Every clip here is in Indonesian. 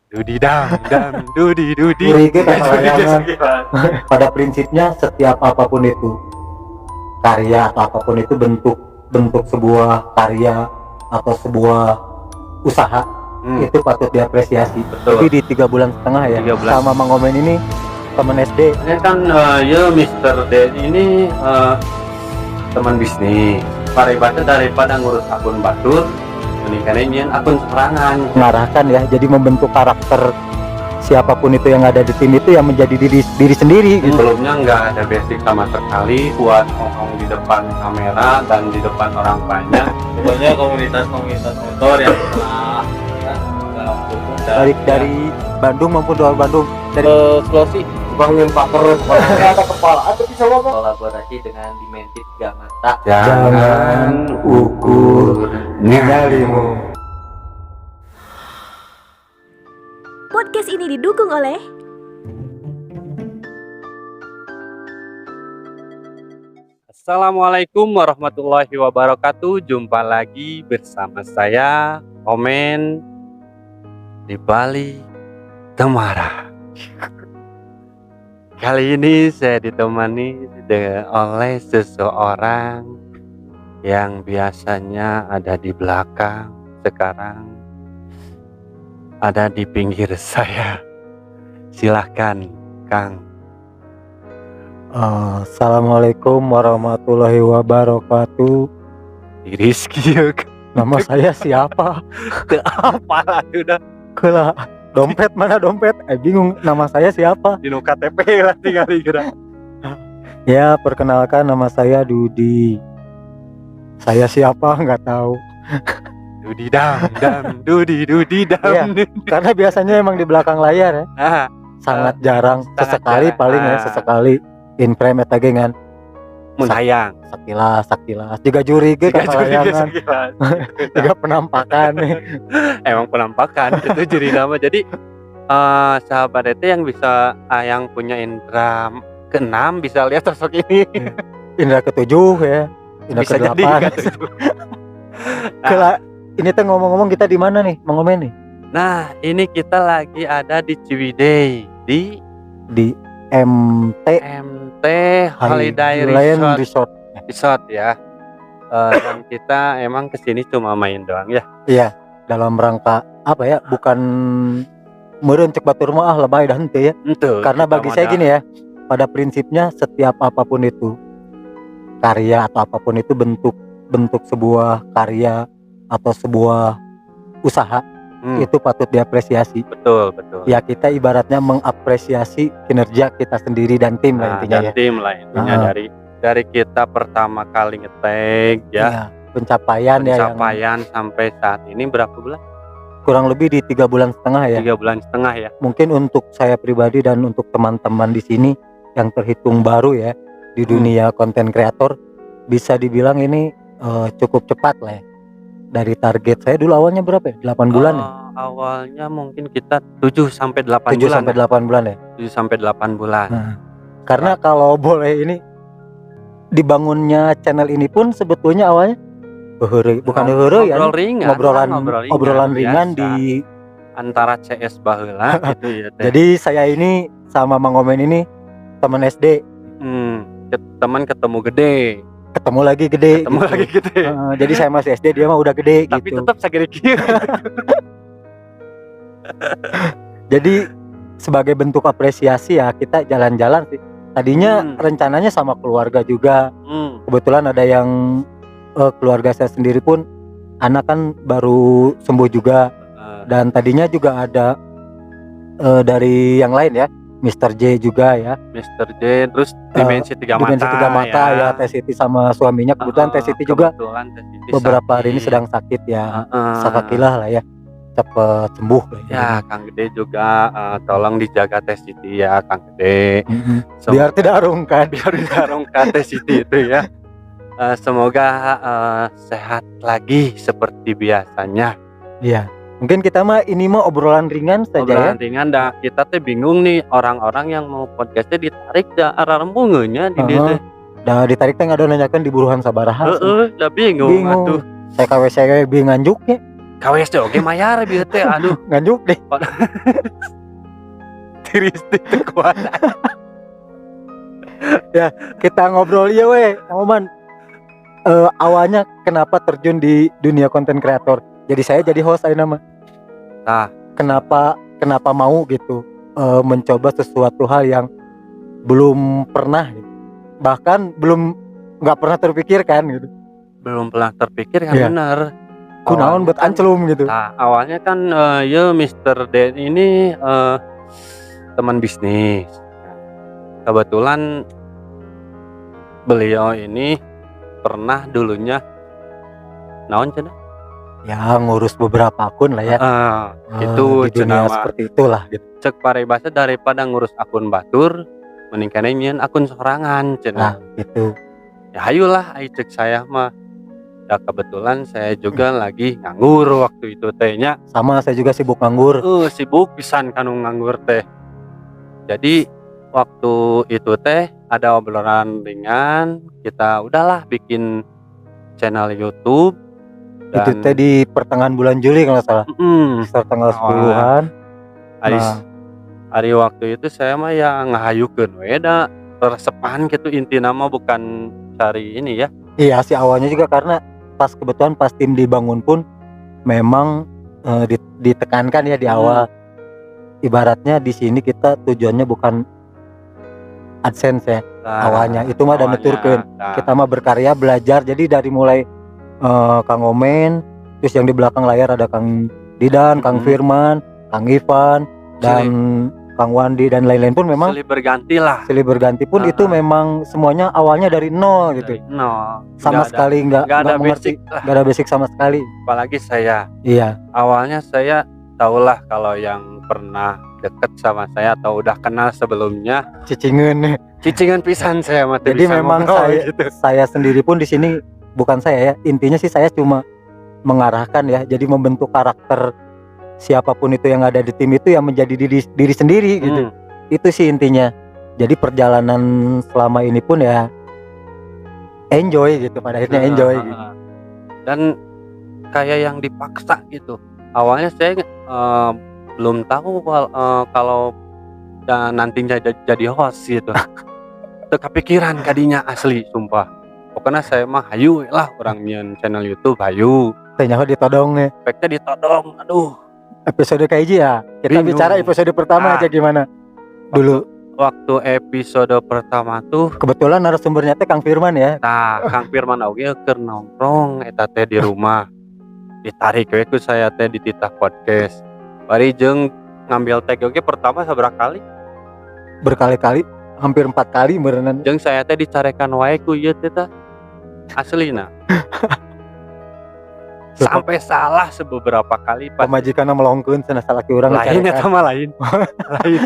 Dudi dang dang dudi dudi. Curiga kata layangan. Pada prinsipnya setiap apapun itu karya atau apapun itu bentuk sebuah karya atau sebuah usaha itu patut diapresiasi. Betul. Jadi di 3 bulan setengah ya 3 bulan. sama Mang Omen ini teman SD. Ini kan ya Mr. D ini teman bisnis. Paribatnya daripada ngurus akun batur, mendingan nyian akun serangan. Mengarahkan ya, jadi membentuk karakter siapapun itu yang ada di tim itu yang menjadi diri sendiri gitu. Sebelumnya nggak ada basic sama sekali buat ngomong di depan kamera dan di depan orang banyak. Pokoknya komunitas motor yang telah dalam hukum Dari Bandung maupun luar Bandung, dari Sulawesi Bangin Paker, ada kepala atau bisa ngomong. kolaborasi dengan Dimensi 3 Mata. Jangan ukur nyalimu. Podcast ini didukung oleh Assalamualaikum warahmatullahi wabarakatuh. Jumpa lagi bersama saya Omen di Bali Temara. Kali ini saya ditemani oleh seseorang yang biasanya ada di belakang, sekarang ada di pinggir saya. Silahkan Kang. Assalamualaikum warahmatullahi wabarakatuh. Rizky ya. Nama saya siapa? Apa udah Kela dompet mana dompet? Bingung nama saya siapa? di KTP lah tinggal gerak. Ya, perkenalkan nama saya Dudi. Saya siapa nggak tahu. Dudi dang dang dudi dudi dang. Karena biasanya emang di belakang layar ya. Ah, Sangat jarang, sangat sesekali jarang. paling ya, sesekali in frame eta ge ngan mun hayang. sakilas juga juri ge Jika juri kalayangan sekilas. juga penampakan nih. Emang penampakan itu juri nama. Jadi sahabat itu yang bisa yang punya indera keenam bisa lihat sosok ini. Indra ketujuh ya, indra Bisa jadi kedelapan. kan itu. Kela, ini teh ngomong-ngomong kita di mana nih, Mang Omen nih? Nah, ini kita lagi ada di Ciwidey di Di MT MT Holiday Highland Resort. Resort. Ya. Dan kita emang kesini cuma main doang ya. Iya, dalam rangka apa ya? Bukan meureun cek batur mah lebay dah henteu ya. Itu. Karena bagi saya gini ya, pada prinsipnya setiap apapun itu karya atau apapun itu bentuk sebuah karya atau sebuah usaha itu patut diapresiasi. Betul. Ya kita ibaratnya mengapresiasi kinerja kita sendiri dan tim lah intinya dan ya. tim lah intinya dari kita pertama kali nge-tag ya. Iya, pencapaian ya yang Pencapaian sampai saat ini berapa bulan? kurang lebih di 3 bulan setengah ya. 3 bulan setengah ya. Mungkin untuk saya pribadi dan untuk teman-teman di sini yang terhitung baru ya di dunia konten kreator, bisa dibilang ini cukup cepat lah ya. Dari target saya dulu awalnya berapa ya? 8 bulan ya? Awalnya mungkin kita 7 sampai 8 7 bulan. sampai 8 bulan ya. 7 sampai 8 bulan. Nah, karena kalau boleh ini dibangunnya channel ini pun sebetulnya awalnya bukan heureuy ya. Obrolan ringan biasa. di Antara CS baheula gitu ya teh. Jadi saya ini sama Mang Omen ini teman SD, Teman ketemu gede. ketemu lagi gede. Ketemu gitu. lagi gede. Jadi saya masih SD, dia mah udah gede Tapi gitu. tetap sagede-gede. Jadi sebagai bentuk apresiasi ya kita jalan-jalan sih. Tadinya rencananya sama keluarga juga. Kebetulan ada yang keluarga saya sendiri pun anak kan baru sembuh juga. Dan tadinya juga ada dari yang lain ya, Mr. J juga ya. Mr. J terus Dimensi 3 Mata. Dimensi 3 Mata ya, Teh Siti sama suaminya. Kebetulan Teh Siti juga kebetulan Teh Siti beberapa hari ini sakit. sedang sakit ya. Sakilah lah ya, cepet sembuh lah ya. Kang Gede juga tolong dijaga Teh Siti ya Kang Gede. Biar tidak arungkan. Biar diarungkan Teh Siti itu ya. Semoga sehat lagi seperti biasanya. Iya. Mungkin kita mah ini mah obrolan ringan saja Obrolan ringan dah. Kita teh bingung nih orang-orang yang mau podcastnya ditarik dah arah rembungeunnya di dieu teh. Dah ditarik teh ada nanyakan di buruhan sabaraha. Heeh, dah bingung atuh. Saya KW bingung nganjuk ya. KWSD oke mayar bieu teh aduh. nganjuk deh. Tiris deh kuat. Ya, kita ngobrol ya weh, Oman. Awalnya kenapa terjun di dunia konten kreator? Jadi saya jadi host aja nama. Nah, Kenapa mau gitu mencoba sesuatu hal yang belum pernah gitu. Bahkan nggak pernah terpikirkan gitu. belum pernah terpikir kan Iya. bener. Kunaon buat ancelum gitu. Nah, awalnya kan ya Mr. Den ini teman bisnis. Kebetulan beliau ini pernah dulunya naon cenah? Ya ngurus beberapa akun lah ya. Itu di dunia cenah mah. seperti itulah gitu. Cek paribasa daripada ngurus akun batur mending kana nyeun akun sorangan Nah, cenah. gitu. Ya hayulah ai cek saya mah. Ya kebetulan saya juga lagi nganggur waktu itu tehnya. Sama saya juga sibuk nganggur. Sibuk pisan kanu nganggur teh. Jadi waktu itu teh ada obrolan ringan, kita udahlah bikin channel YouTube. Itu teh di pertengahan bulan Juli kalau nggak salah. Sekitar tanggal 10-an. Hari waktu itu saya mah ya ngahayukeun we da resepan gitu intina mah bukan cari ini ya. Iya sih awalnya juga karena kebetulan pas tim dibangun pun memang ditekankan ya di awal. Ibaratnya di sini kita tujuannya bukan AdSense ya. Awalnya itu mah dan nuturkeun. Kita mah berkarya belajar jadi dari mulai Kang Omen, terus yang di belakang layar ada Kang Didan, Kang Firman, Kang Ivan dan Kang Wandi dan lain-lain pun memang silih berganti lah. silih berganti pun itu memang semuanya awalnya dari nol gitu. No, Sama sekali nggak ada mengerti, basic lah. nggak ada basic sama sekali. Apalagi saya. Iya. Awalnya saya tahulah kalau yang pernah deket sama saya atau udah kenal sebelumnya cicingan pisan saya mah. Jadi memang saya sendiri pun di sini bukan saya ya, intinya sih saya cuma mengarahkan ya, jadi membentuk karakter siapapun itu yang ada di tim itu yang menjadi diri sendiri gitu. Itu sih intinya. Jadi perjalanan selama ini pun ya enjoy gitu, pada akhirnya enjoy gitu. Dan kayak yang dipaksa gitu. Awalnya saya belum tahu kalau nantinya jadi host gitu. Teu kepikiran kadinya asli sumpah. Pokoknya saya mah hayu lah orang nyieun channel YouTube hayu. Teh nyaho ditodong ya. Efeknya ditodong. Aduh. Episode kayak ya. Kita Bingung. bicara episode pertama aja gimana. Dulu Waktu episode pertama tuh kebetulan narasumbernya teh Kang Firman ya. nah Kang Firman oge keur nongkrong eta teh di rumah. Ditarik we ku saya teh di Titah Podcast. Bari jeung ngambil tag oge pertama saberapa kali? Berkali-kali, hampir 4 kali berenang. Jeung saya teh dicarekan wae ku ieu teh tah. Aslina. Sampai salah sebeberapa kali pas Pamajikanna melongkeun cenah salaki urang lain eta mah lain. Lain.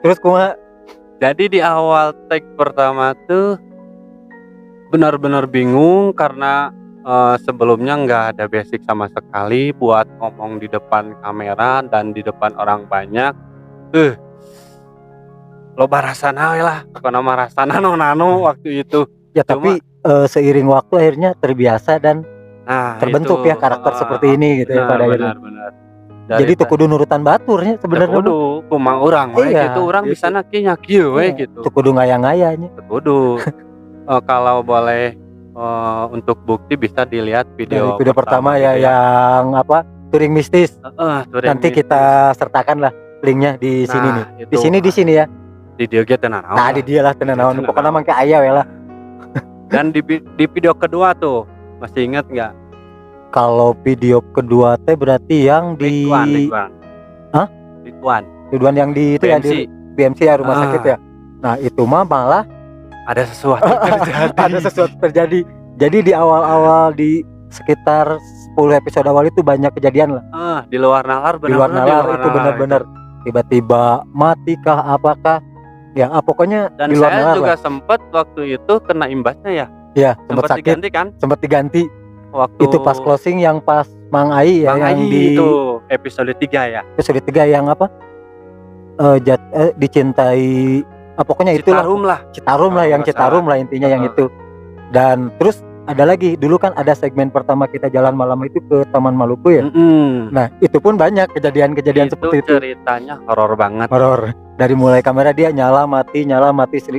Terus kumaha? Jadi di awal tag pertama tuh benar-benar bingung karena sebelumnya nggak ada basic sama sekali buat ngomong di depan kamera dan di depan orang banyak. Loba rasana we lah, pokona mah rasana nano waktu itu. Ya tapi seiring waktu akhirnya terbiasa dan terbentuk itu, ya karakter seperti ini gitu ya pada akhirnya. Benar. Jadi teu kudu nurutan baturnya sebenarnya. kudu kumang urang we Iya, gitu, urang gitu. bisana kieu nya kieu we gitu. Teu kudu ngaya-ngayanya. Teu kudu. Kalau boleh untuk bukti bisa dilihat Dari video video pertama ya yang apa? Touring mistis. Nanti kita sertakan lah linknya di sini nih. Di sini ya. Di dia ge tenan. Nah, di dia lah tenan naon. Pokoknya mangke aya we lah. Dan di video kedua tuh masih ingat nggak? Kalau video kedua teh berarti yang di Ridwan. Hah? Ridwan yang di itu ya di BMC ya rumah sakit ya. Nah, itu mah malah ada sesuatu terjadi. ada sesuatu terjadi. Jadi di awal-awal di sekitar 10 episode awal itu banyak kejadian lah. Di luar nalar Di luar nalar itu benar-benar tiba-tiba mati kah apakah ya pokoknya dan di luar saya nalar juga lah. sempat waktu itu kena imbasnya ya. Iya, sempat sakit, diganti kan sempat diganti. waktu Itu pas closing yang pas Mang Ai ya Bang yang Ai di itu episode 3 ya. episode 3 yang apa? Dicintai pokoknya itulah Citarum lah. Citarum lah yang Masalah. Citarum lah intinya yang itu. Dan terus ada lagi. Dulu kan ada segmen pertama kita jalan malam itu ke Taman Maluku ya. Nah itu pun banyak kejadian-kejadian seperti itu. Ceritanya horor banget. Horor. Dari mulai kamera dia nyala mati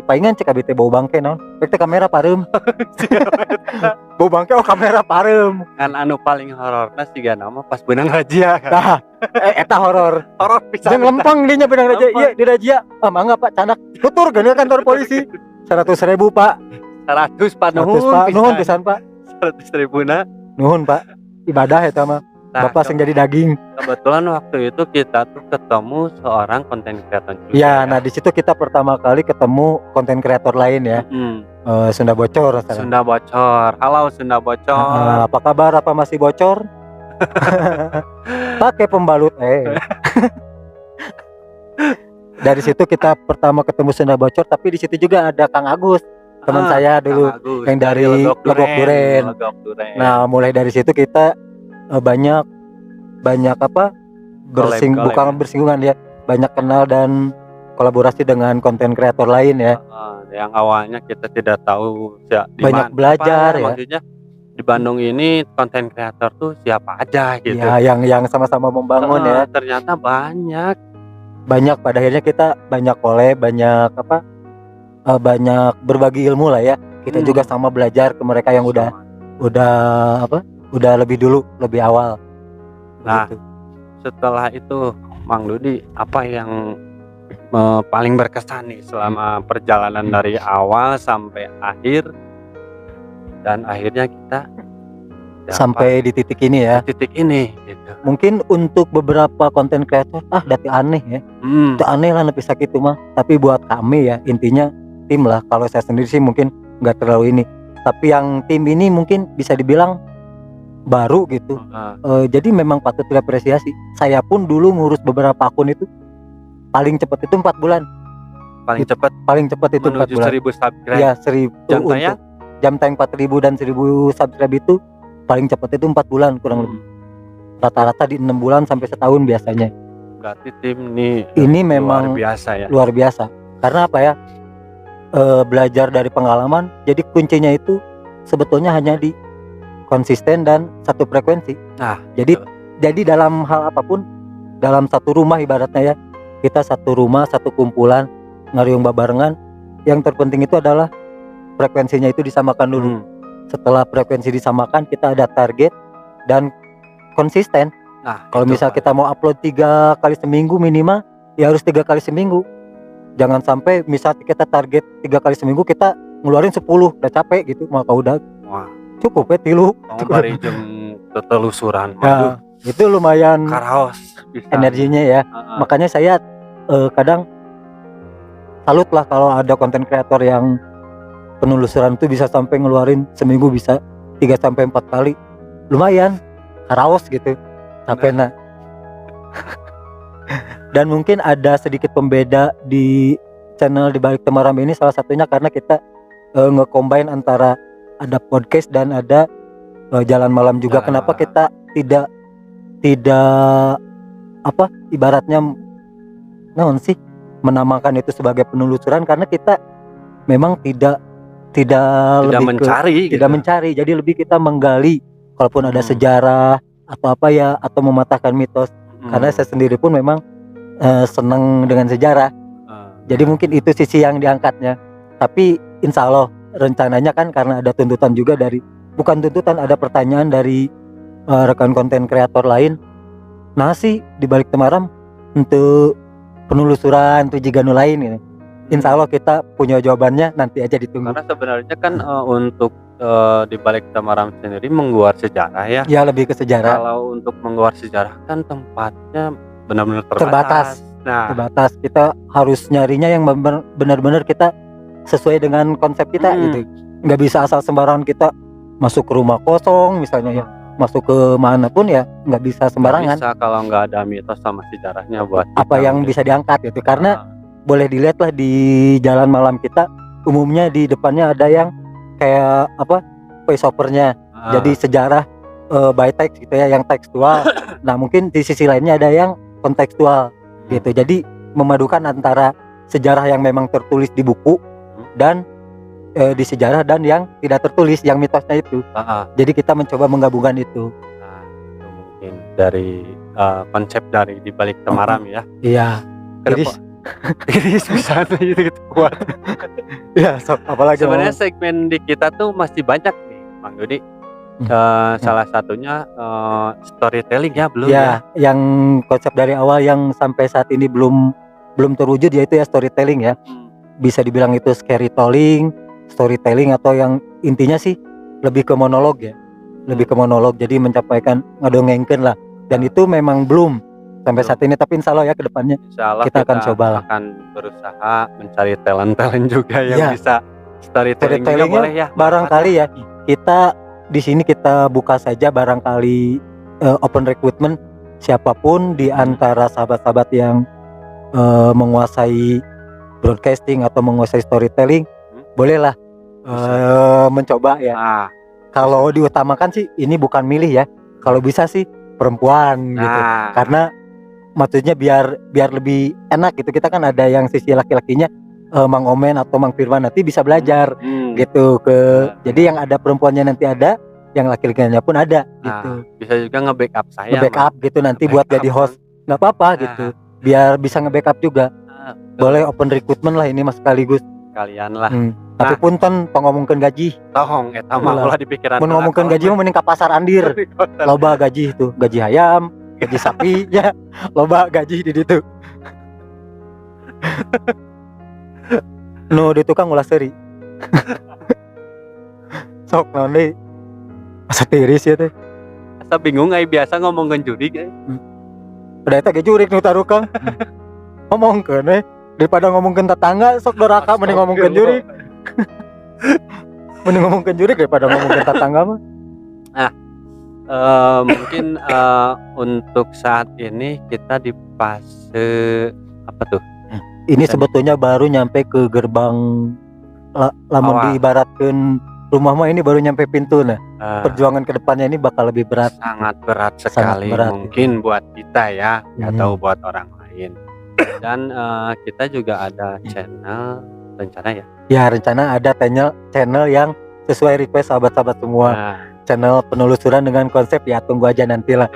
palingan cek abis bau bangke naon. Bek teh kamera parem. Bau bangke kamera parem. Kan anu paling hororna siga nama pas benang razia kan. Nah, eta horor. Horor pisan. Yang lempang dinya benang razia. Iya di razia. Mangga Pak canak. Tutur geuna kantor polisi. 100.000 Pak. 100 Pak 100 Pak. Nuhun pisan Pak. 100.000 na. Nuhun Pak. Ibadah eta mah. Nah, Bapak sing jadi daging. kebetulan waktu itu kita tuh ketemu seorang konten kreator juga. Ya, nah di situ kita pertama kali ketemu konten kreator lain ya. Sunda Bocor. Sunda Bocor. Halo Sunda Bocor. Apa kabar? Apa masih bocor? Pakai pembalut. Dari situ kita pertama ketemu Sunda Bocor, tapi di situ juga ada Kang Agus, teman saya dulu Agus, yang dari Legok Duren. Nah, mulai dari situ kita banyak apa bukan bersinggungan ya, banyak kenal dan kolaborasi dengan konten kreator lain ya. Yang awalnya kita tidak tahu banyak belajar ya. Maksudnya di Bandung ini konten kreator tuh siapa aja gitu. Ya, yang sama-sama membangun ya. Ternyata banyak pada akhirnya kita banyak banyak banyak berbagi ilmu lah ya. Kita juga sama belajar ke mereka yang udah lebih dulu, lebih awal. Nah, begitu. Setelah itu Mang Dudi, apa yang paling berkesan nih selama perjalanan dari awal sampai akhir, dan akhirnya kita sampai di titik ini ya. Titik ini gitu. Mungkin untuk beberapa konten kreator dati aneh ya. Itu aneh lah nepi sakitu mah. Tapi buat kami ya, intinya tim lah. Kalau saya sendiri sih mungkin nggak terlalu ini. Tapi yang tim ini mungkin bisa dibilang baru gitu. Jadi memang patut diapresiasi. Saya pun dulu ngurus beberapa akun itu paling cepat itu 4 bulan. Paling cepat itu 4 bulan. 1000 subscribe. Ya 1000. Jam tayang 4.000 dan 1.000 subscribe itu paling cepat itu 4 bulan kurang lebih. Rata-rata di 6 bulan sampai setahun biasanya. Berarti tim ini memang luar biasa ya. Luar biasa. Karena apa ya? Belajar dari pengalaman. Jadi kuncinya itu sebetulnya hanya di konsisten dan satu frekuensi. Nah, jadi dalam hal apapun, dalam satu rumah ibaratnya ya, kita satu rumah, satu kumpulan ngariung babarengan, yang terpenting itu adalah frekuensinya itu disamakan dulu. Setelah frekuensi disamakan, kita ada target dan konsisten. Nah, kalau misal kita mau upload 3 kali seminggu minimal, ya harus 3 kali seminggu. Jangan sampai misal kita target 3 kali seminggu, kita ngeluarin 10, udah capek gitu, maka udah cukup ya 3. Bari jeung tetelusuran. Nah, itu lumayan karaos energinya ya. Makanya saya kadang salut lah kalau ada konten kreator yang penelusuran itu bisa sampai ngeluarin seminggu bisa 3-4 kali. Lumayan karaos gitu. Sampai Dan mungkin ada sedikit pembeda di channel Di Balik Temaram ini, salah satunya karena kita nge-combine antara ada podcast dan ada jalan malam juga. Kenapa kita tidak ibaratnya menamakan itu sebagai penelusuran, karena kita memang tidak mencari, jadi lebih kita menggali kalaupun ada sejarah atau apa ya, atau mematahkan mitos. Karena saya sendiri pun memang senang dengan sejarah. Jadi mungkin itu sisi yang diangkatnya. Tapi insya Allah rencananya kan, karena ada tuntutan juga bukan tuntutan, ada pertanyaan dari rekan konten kreator lain. Nah sih Di Balik Temaram untuk penelusuran tuh jika lain ini. Insya Allah kita punya jawabannya, nanti aja ditunggu. Karena sebenarnya kan untuk Di Balik Temaram sendiri mengguar sejarah ya. Ya lebih ke sejarah. Kalau untuk mengguar sejarah kan tempatnya benar-benar terbatas. Terbatas. Kita harus nyarinya yang benar-benar kita sesuai dengan konsep kita gitu. Nggak bisa asal sembarangan kita masuk ke rumah kosong misalnya ya. Masuk ke mana pun ya nggak bisa sembarangan. Nggak bisa kalau nggak ada mitos sama sejarahnya buat apa yang bisa diangkat gitu. Karena boleh dilihat lah di jalan malam kita, umumnya di depannya ada yang kayak voice overnya. Jadi sejarah by text gitu ya, yang tekstual. Nah mungkin di sisi lainnya ada yang kontekstual gitu. Jadi memadukan antara sejarah yang memang tertulis di buku dan di sejarah dan yang tidak tertulis, yang mitosnya itu. Jadi kita mencoba menggabungkan itu. Nah, itu mungkin dari konsep dari di balik Temaram ya. Iya. Iris bisa gitu kuat. Ya, apalagi sebenarnya segmen di kita tuh masih banyak nih, Bang Dodi. Salah satunya storytelling ya, belum ya? Yang konsep dari awal yang sampai saat ini belum terwujud, yaitu ya storytelling ya. Bisa dibilang itu storytelling atau yang intinya sih lebih ke monolog ya. Lebih ke monolog, jadi mencapaikan ngedongengkeun lah. Dan itu memang belum sampai saat ini, tapi insya Allah ya ke depannya kita akan coba lah. Akan berusaha mencari talent juga yang bisa storytelling juga boleh ya. Barangkali ya kita di sini kita buka saja barangkali open recruitment, siapapun di antara sahabat-sahabat yang menguasai broadcasting atau menguasai storytelling, bolehlah mencoba ya. Kalau diutamakan sih ini bukan milih ya. Kalau bisa sih perempuan gitu. Karena maksudnya biar lebih enak gitu. Kita kan ada yang sisi laki-lakinya, Mang Omen atau Mang Firman nanti bisa belajar gitu jadi yang ada perempuannya nanti ada, yang laki-lakinya pun ada gitu. Bisa juga nge-backup saya. Nge-backup gitu nanti buat jadi host nggak apa-apa gitu. Biar bisa nge-backup juga. Boleh open recruitment lah ini mas, sekaligus kalian lah. Tapi punten ngomongkeun gaji. Tohong eta mah ulah dipikiran. Mun ngomongkeun gaji mah mending ka pasar Andir. Loba gaji itu, gaji ayam, gaji sapi ya, loba gaji di ditu. Nu di tukang ulah seuri. Sok naon deui? Asa tiris ya teh. Asa bingung ai biasa ngomongkeun jurig ai. Udah eta ge jurig nu tarukang. Ngomongkeun daripada ngomongkeun tetangga sok doraka mending ngomongkeun jurig. Mending ngomongkeun jurig daripada ngomongkeun tetangga mah. Nah, mungkin untuk saat ini kita di fase apa tuh? Ini sebetulnya baru nyampe ke gerbang, lamun diibaratkan rumah mah ini baru nyampe pintu. Nah, perjuangan kedepannya ini bakal lebih berat. Sangat berat sekali, berat, mungkin buat kita ya, atau buat orang lain. Dan kita juga ada channel rencana ya? Ya, rencana ada channel yang sesuai request sahabat-sahabat semua. Channel penelusuran dengan konsep ya, tunggu aja nantilah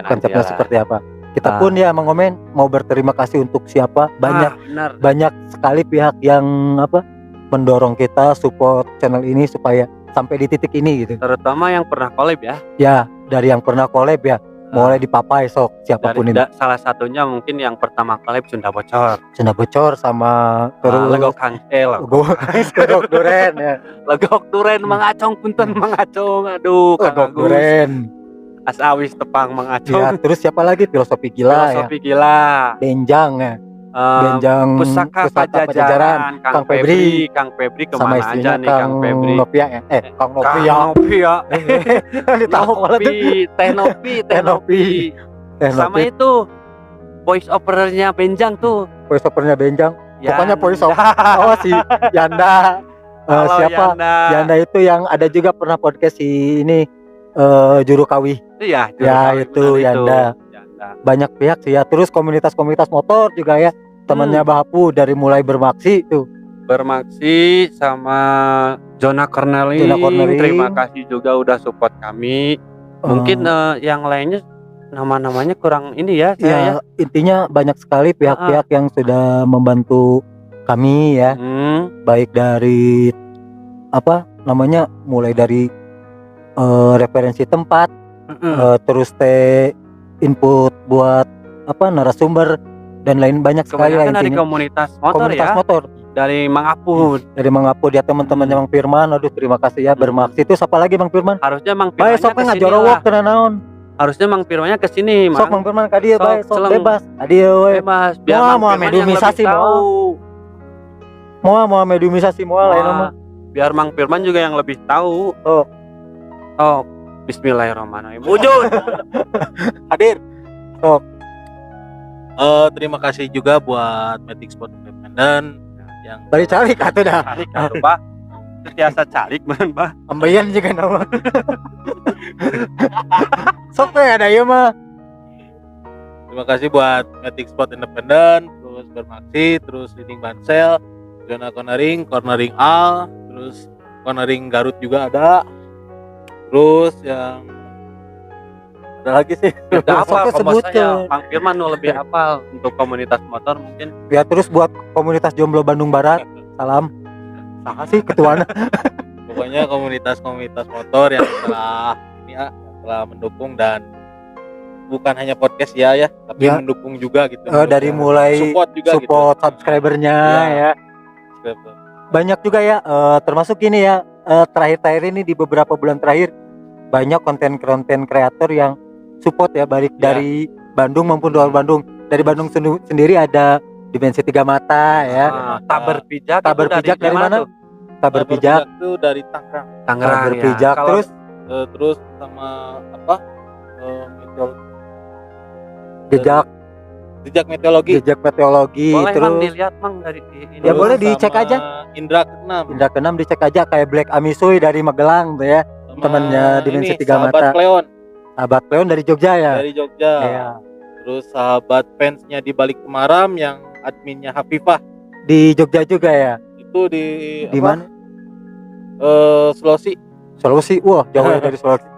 konsepnya seperti apa. Kita pun ya Mang Omen mau berterima kasih untuk siapa, banyak sekali pihak yang mendorong kita support channel ini supaya sampai di titik ini gitu. Terutama yang pernah collab ya. Ya, dari yang pernah collab ya, mulai dipapai sok siapapun ini. Salah satunya mungkin yang pertama collab Sunda Bocor sama terus Legok Kang Legok Duren ya. Legok Duren Mang Acong punten Mang Acong, aduh Legok Duren. As awis tepang Mang Acong. Ya, terus siapa lagi? Filosofi Gila. Benjang ya. Benjang Pusaka Pajajaran Kang Febri kemana aja nih Kang Febri? Novia ya. Kang Novia. Tenopi. Sama itu voice overnya Benjang tuh. Voice overnya Benjang. Pokoknya voice over si Yanda. Siapa? Yanda itu yang ada juga pernah podcast ini Juru Kawi. Iya, itu Yanda. Banyak pihak sih ya. Terus komunitas motor juga ya. Temannya Bahapu dari mulai Bermaksi tuh. Bermaksi sama Zona Corneling. Terima kasih juga udah support kami. Mungkin yang lainnya nama-namanya kurang ini ya. Ya, intinya banyak sekali pihak-pihak yang sudah membantu kami ya. Baik dari mulai dari referensi tempat, terus input buat narasumber dan lain banyak sekali lah dari komunitas motor. Dari Mang Apud. Ya teman-temannya Mang Firman. Aduh terima kasih ya. Bermaksi itu siapa lagi Mang Firman? Harusnya Mang Firman sok ngajorowok teu naon. Harusnya Mang Firmannya ke sini, Mang. Sok Mang Firman ka dieu bae, sok bebas. Adieu we. Bebas. Biar mau mediumisasi mau mediumisasi lain mah. Biar Mang Firman juga yang lebih tahu. Oh, bismillahirrahmanirrahim. Wujud. Hadir. Sok. Terima kasih juga buat Matic Sport Independent yang bari calik atuh dah. Calik atuh, Pak. Setiasa calik man, Pak. Ambeien juga nama. Sok we ada ieu mah. Terima kasih buat Matic Sport Independent, terus Bermaksi, terus Leading Bansel, Zona Cornering Al, terus cornering Garut juga ada, terus yang ada lagi sih. Udah hafal Soknya kalau saya sebutkan. Bang Firman nu lebih hafal untuk komunitas motor mungkin. Ya terus buat komunitas jomblo Bandung Barat, salam. Saha sih ketuanya? Pokoknya komunitas motor yang telah mendukung dan bukan hanya podcast ya, tapi Ya. mendukung juga gitu. Dari mulai support juga support gitu. subscribernya Iya. ya. Banyak juga ya, termasuk ini ya, terakhir-terakhir ini di beberapa bulan terakhir banyak konten kreator yang support ya, balik Ya. dari Bandung maupun luar Bandung. Dari Bandung sendiri ada Dimensi Tiga Mata ya. Tak berpijak. Tak itu berpijak dari mana? tuh? Tak berpijak, itu dari Tangerang. tak Tangerang berpijak. ya. Kalau Terus Terus sama apa? Jejak jejak meteorologi. boleh Terus Mang dilihat Mang dari ini. Ya, Terus boleh dicek sama aja. Indra Keenam. Indra Keenam dicek aja, kayak Black Amisui dari Magelang tuh ya. Sama Temennya Dimensi ini, Tiga sahabat Mata. Cleon Sahabat Leon dari Jogja ya. dari Jogja. Iya. Terus sahabat fansnya di balik Temaram yang adminnya Hafifah Di Jogja juga ya. itu di Di apa? mana? Sulawesi. Sulawesi. Wah, jauh ya dari Sulawesi.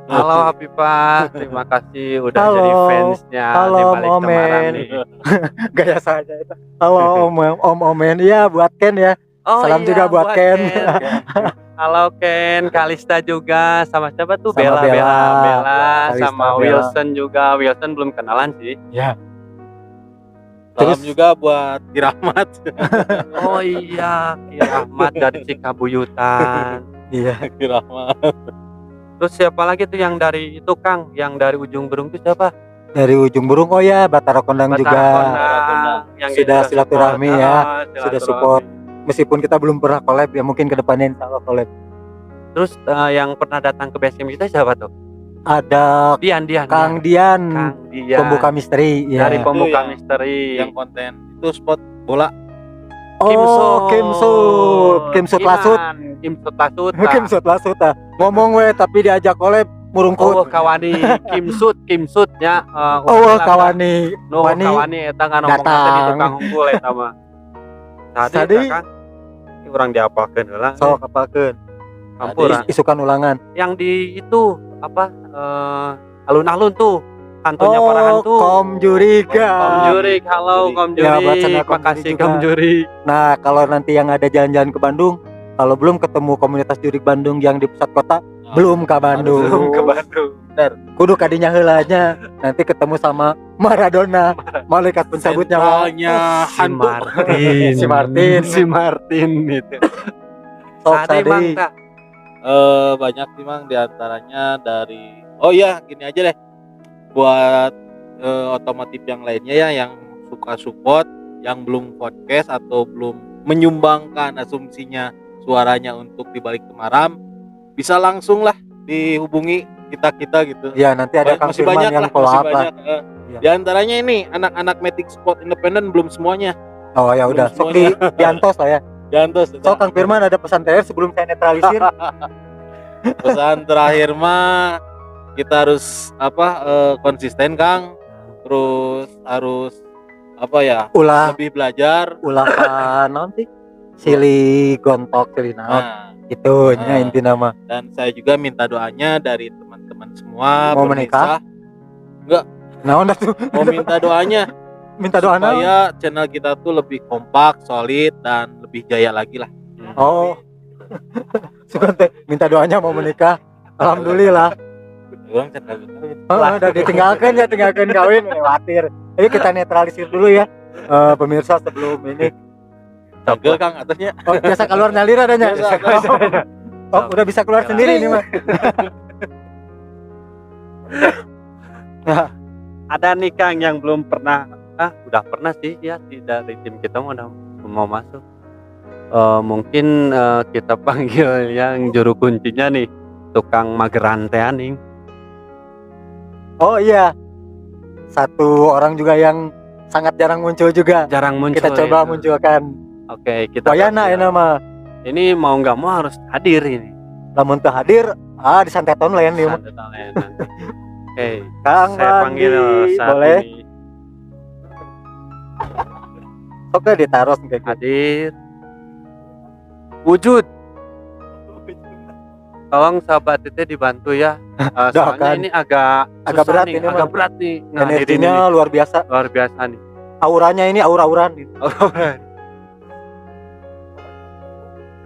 Halo Hafifah, terima kasih udah Halo. jadi fansnya Halo, di balik Momen. Temaram nih. Gaya saja itu. Halo Om Omen. Iya, buat Ken ya. Oh, Salam juga buat Ken. Halo Ken, Kalista juga, sama siapa tuh? Sama Bella, Bella. Kalista, sama Bella. Wilson juga. Wilson belum kenalan sih. Ya. Salam Terus- juga buat Kirahmat. Oh iya, Ki Ahmad dari Cikabuyutan. Iya. Kirahmat. Terus siapa lagi tuh yang dari itu Kang, yang dari ujung Berung itu siapa? Dari ujung burung, oh ya, Batara Kondang juga. Kondang, yang Sudah kita silaturahmi support. ya. Ah, Sudah silaturahmi. support. Meskipun kita belum pernah collab ya, mungkin kedepannya insya Allah collab. Terus yang pernah datang ke basecamp kita siapa tuh? Ada Dian Kang Dian, Kang Dian. pembuka misteri ya. Dari pembuka yang- misteri. Yang konten itu spot bola. Oh, Kimsut Lasut. Kimsut Lasut. Kimsut Lasut ah. Ngomong we tapi diajak collab Oh, murungkut. kawani Kimsut nya. Oh, kawani. No, kawani eta kan ngomong datang. tadi tukang unggul eta mah. Tadi Tadi. Kang urang diapalkeun heula. Sok apalkeun. Ampura. Isukan ulangan. Yang di itu apa alun-alun tuh hantunya para hantu. Kom Juriga. Kom Jurik, halo Kom Ya, buat Jurik. sana Kom Makasih Jurik Kom juga. Jurik. Nah, kalau nanti yang ada jalan-jalan ke Bandung, kalau belum ketemu komunitas jurik Bandung yang di pusat kota, belum ke Bandung. Belum ke Bandung. Kudu kadinya heulanya. Nanti ketemu sama Maradona, malaikat pencabut nyawa. Sentralnya Si hantu. Martin. Si Martin. Si Martin itu. Sok Tadi Mang tadi. Kak. Banyak sih Mang, diantaranya dari oh iya gini aja deh buat otomotif yang lainnya ya yang suka support, yang belum podcast atau belum menyumbangkan asumsinya suaranya untuk di balik Temaram, bisa langsung lah dihubungi kita gitu. Ya, nanti ada Kang Masih Firman banyak yang lah, follow masih up lah. banyak. Iya. Di antaranya ini anak-anak Matic Sport Independent belum semuanya. Oh ya udah, sok Semuanya. diantos lah ya. Jantos. So Kang Firman ada pesan terakhir sebelum saya netralisir. Pesan terakhir mah kita harus konsisten Kang, terus harus Ulah lebih belajar. naon sih? Sili gontok sili naon. Nah, Itu nya Ah. inti nama. dan saya juga minta doanya dari teman-teman semua Mau menikah? pemirsa, Naon dah tuh? mau minta doanya Minta doa naon? supaya channel kita tuh lebih kompak, solid dan lebih jaya lagi lah. Oh. Suka teh minta doanya mau menikah. Alhamdulillah. Orang channel Udah ditinggalkan ya, tinggalkan kawin khawatir. Jadi kita netralisir dulu ya. Pemirsa sebelum ini. Togel Kang atasnya. Oh, biasa keluar ngalir adanya. Biasa. Oh, udah bisa keluar sendiri ini mah. Ada nih Kang yang belum pernah udah pernah sih ya dari tim kita mau masuk. Mungkin kita panggil yang juru kuncinya nih tukang mageran teh aning. Oh iya. Satu orang juga yang sangat jarang muncul juga. Jarang muncul. Kita coba itu. munculkan. Oke, kita Wayana panggil. ya nama. Ini mau nggak mau harus hadir ini. Lamun teu hadir, disanteton lain nih. Santet lain nanti. Oke, Kang saya panggil Bandi, saat boleh? ini Oke, ditaruh kayak gitu. hadir. Wujud tolong sahabat Tete dibantu ya. Soalnya Doakan. ini agak Agak susah berat nih, ini, agak Mang. berat nih. Nah, ini Energinya luar biasa. luar biasa nih. Auranya ini aura-auran.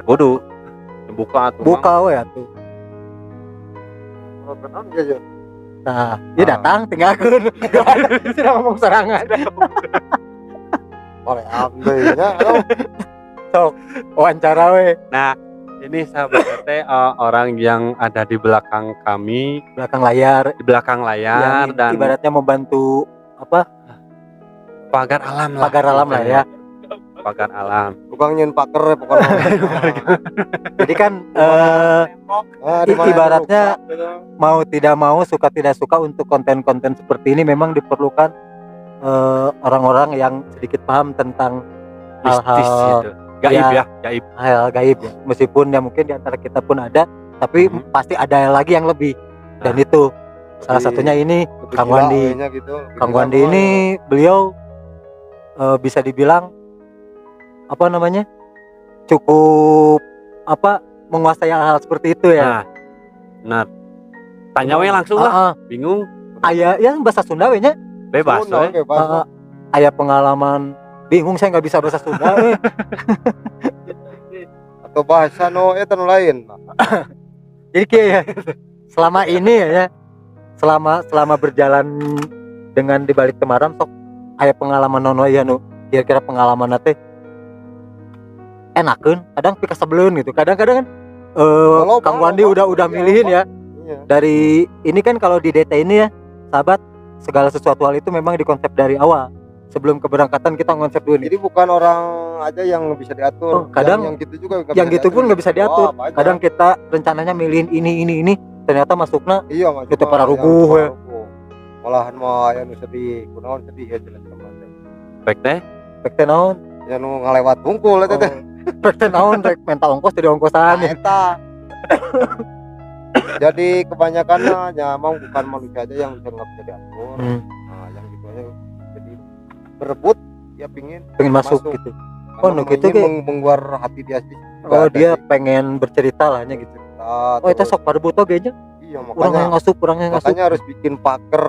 Kudu buka tuh. Buka we atuh. Nah, dia datang tinggalkeun. Sudah ngomong serangan. Oleh ambilnya Sok wawancara we Nah, ini sahabat Tete orang yang ada di belakang kami, belakang layar di belakang layar yang dan ibaratnya membantu apa? pagar alam lah. Pagar alam lah ya. Pagar alam. tukang nyen paker pokoknya. Jadi kan Di mana ibaratnya rusak, gitu. mau tidak mau, suka tidak suka untuk konten-konten seperti ini memang diperlukan orang-orang yang sedikit paham tentang Mistis hal-hal gitu. Gaib ya, gaib. hal gaib ya. Meskipun ya mungkin di antara kita pun ada, tapi pasti ada lagi yang lebih. Dan itu salah Lebih- satunya ini lebih Kang gila Wandi. kayaknya gitu. Lebih Kang gila Wandi semua ini beliau bisa dibilang apa namanya, cukup apa, menguasai hal seperti itu ya. Nah, benar. Tanya we langsung lah. Bingung, Aya yang bahasa Sunda we nya. bebas Sunda, we. bebas. Aya pengalaman bingung, saya nggak bisa bahasa Sunda. Atau bahasa no eta nu lain. Jadi kayak selama ini ya, selama berjalan dengan dibalik temaram sok aya pengalaman nono ya nu kira-kira pengalaman teh enakeun, kadang pika sebelum gitu. Kadang-kadang kan Kang Wandi udah milihin ya. Iya. Dari ini kan kalau di DT ini ya, sahabat, segala sesuatu hal itu memang dikonsep dari awal. Sebelum keberangkatan kita konsep dulu nih. Jadi bukan orang aja yang bisa diatur. Oh, kadang yang gitu juga nggak Yang bisa gitu pun nggak bisa diatur. Wah, banyak. Kadang kita rencananya milihin ini, ternyata masuknya iya Mas, Itu cuma para yang rubuh, para ya. rubuh. Malahan mah aya nu sedih, kunaon sedih ya jelas sama teh. Baik teh. pek teh naon. Ya nu ngalewat hungkul eta teh. Pek teh naon rek minta ongkos jadi ongkosan ya. Eta. Jadi kebanyakannya ya emang bukan manusia aja yang bisa nggak bisa diatur. Nah, yang gitu aja jadi berebut ya pingin Pengen masuk Masuk. gitu. karena Oh, nu gitu, ingin ge. mengguar hati dia sih. Oh, dia pengen bercerita lah nya gitu. Oh, itu sok parebut oge nya. Iya Urang yang makanya ngasup, urang yang ngasup. makanya harus bikin paker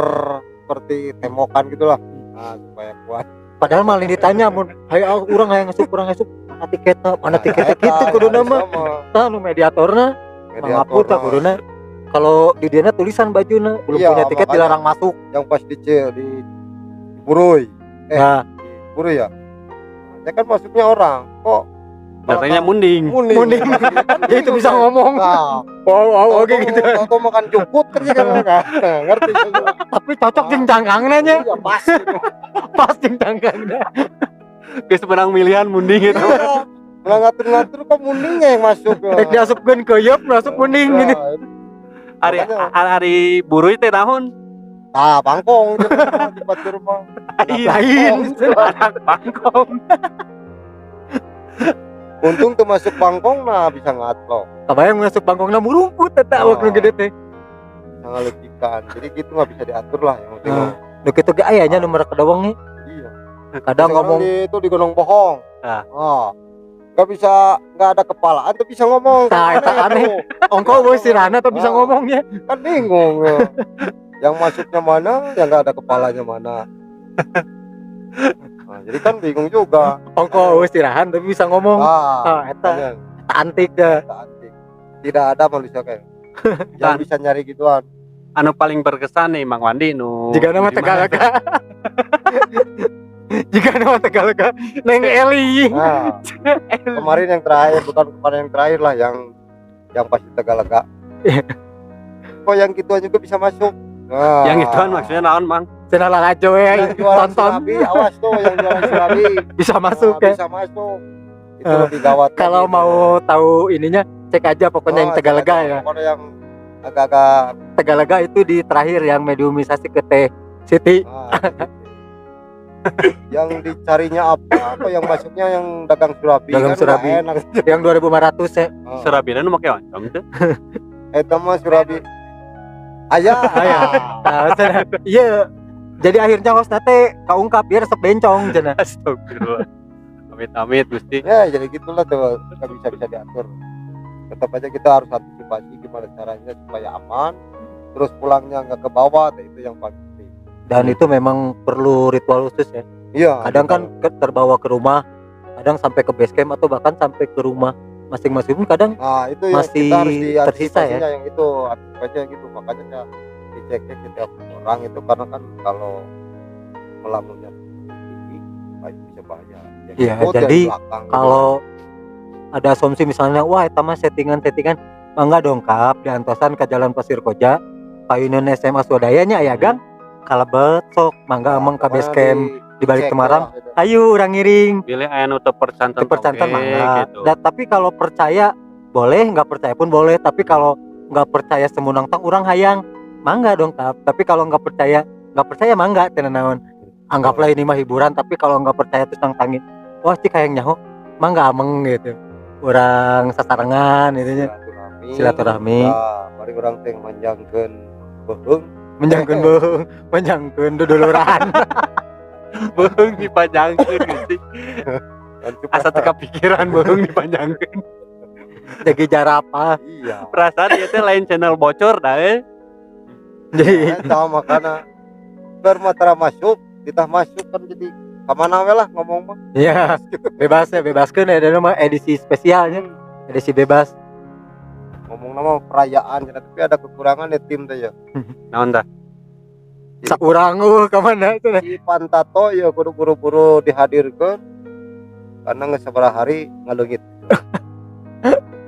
seperti temokan gitulah. Nah, supaya kuat. Padahal malah ditanya mun hayu urang hayang ngasup, urang ngasup. Mana tiketna? Mana tiketnya Eta, gitu kuduna mah. sama Tah nu mediatorna ngaput tah kuduna. Kalau di diana tulisan bajuna, belum Iya, punya tiket makanya. dilarang masuk. yang pas di Buruy. Nah, Buruy ya. Ya kan masuknya orang. Kok Datangnya munding. Munding. ya itu bisa ngomong. Nah, Wow, oke gitu. Atau makan cukut kan gitu kan. Ngerti juga. Tapi cocok jeung cangkangna nya. Iya pas. gitu. Pas jeung cangkangna. Geus menang milihan munding gitu. Nah, ngatur-ngatur kok mundingnya yang masuk. Rek diasupkeun ke yeup, masuk kuning gini. Hari Makanya. hari buruy teh naon? Ah, bangkong di batur mah. Lain. Anak bangkong. Untung tuh masuk bangkong nah bisa ngatlo. Kabayang masuk bangkongna murumput eta awak nu gede teh. Bisa ngaletikan. Jadi gitu nggak bisa diatur lah yang penting. Nah, nu kitu ge aya nya nu merek kedawang nih. Iya. Kadang Sekarang ngomong itu di Gunung Bohong. Ah. Oh. Gak bisa, nggak ada kepalaan tuh bisa ngomong. Nah, eta aneh. Ongko bos sirana tuh bisa Oh. ngomongnya. Kan bingung ya. Yang masuknya mana, yang nggak ada kepalanya mana. Nah, jadi kan bingung juga. Ongko bos sirahan tapi bisa ngomong. Ah, Eta makanya, antik dah. kita antik. Tidak ada manusia kayak yang bisa nyari gituan. Anu paling berkesan nih Mang Wandi nu. Jika nama di mana? Tegalaga. Jika nama Tegalaga Neng Eli. Nah, kemarin yang terakhir, bukan kemarin yang terakhir lah, yang pasti Tegalaga. Kok yang gituan juga bisa masuk? Nah, Yang ituan maksudnya naon Mang? Cenah lalajo yang ya jualan tonton surabi, awas tuh yang jualan surabi. bisa masuk Nah, ya. bisa masuk. Itu lebih gawat. Kalau lagi. mau tahu ininya cek aja pokoknya yang Tegalaga ya. Pokoknya yang agak-agak Tegalaga itu di terakhir yang mediumisasi ke Teh Siti. gitu. Yang dicarinya apa yang masuknya yang dagang surabi Dagang kan surabi. nggak enak. Yang 2500 ya. Serabina nu make oncom teh. Eta mah surabi ayah Aya. Nah, cenah. Iya. Jadi akhirnya hostna teh kaungkap biar resep bencong cenah. Astagfirullah. Amit-amit Gusti. ya jadi gitulah tuh nggak bisa diatur. tetap aja kita harus antisipasi gimana caranya supaya aman, terus pulangnya nggak ke bawah, itu yang paling penting. Dan itu memang perlu ritual khusus ya. Iya, Kadang kan terbawa ke rumah, kadang sampai ke base camp atau bahkan sampai ke rumah masing-masing pun kadang nah itu yang masih kita harus tersisa ya. diantisipasinya, yang itu antisipasinya gitu, makanya saya dicek setiap orang itu, karena kan kalau melamunnya tinggi bisa bahaya. Yang Iya, ikut jadi dari belakang gitu. kalau ada asumsi misalnya wah itu mah settingan mangga dongkap diantosan ke Jalan Pasir Koja payunan SMA Swadayanya ya gang kalebet sok mangga ameng ke base camp di balik Cek Temarang. lah, gitu. Ayo orang ngiring Pilih aya nu teu percantan dipercantan oge, mangga gitu. Tapi kalau percaya boleh, nggak percaya pun boleh. Tapi kalau nggak percaya semunang tang orang hayang mangga dongkap. Tapi kalau nggak percaya mangga tenan naon. Anggaplah ini mah hiburan, tapi kalau nggak percaya terus nangtangin wah cik hayang nyaho mangga ameng gitu. Orang sasarangan itunya silaturahmi. Nah, mari orang teh manjangkeun beung. menjangkeun duduluran. Beung dipanjangkeun gitu. Asa teu kepikiran beung dipanjangkeun. Jadi jarapa. Iya. Perasaan ieu teh lain channel bocor dah Jadi Nah, makanya bermatra masuk, kita masuk kan jadi kemana we lah ngomong mah. ya bebaskeun ya dan mah edisi spesialnya. Edisi bebas. Ngomong nama perayaan, tapi ada kekurangan ya tim teh ya. Naon tah? Saurang kemana itu? Si Pantato ya kudu buru-buru dihadirkan karena nggak sabaraha hari ngaleungit.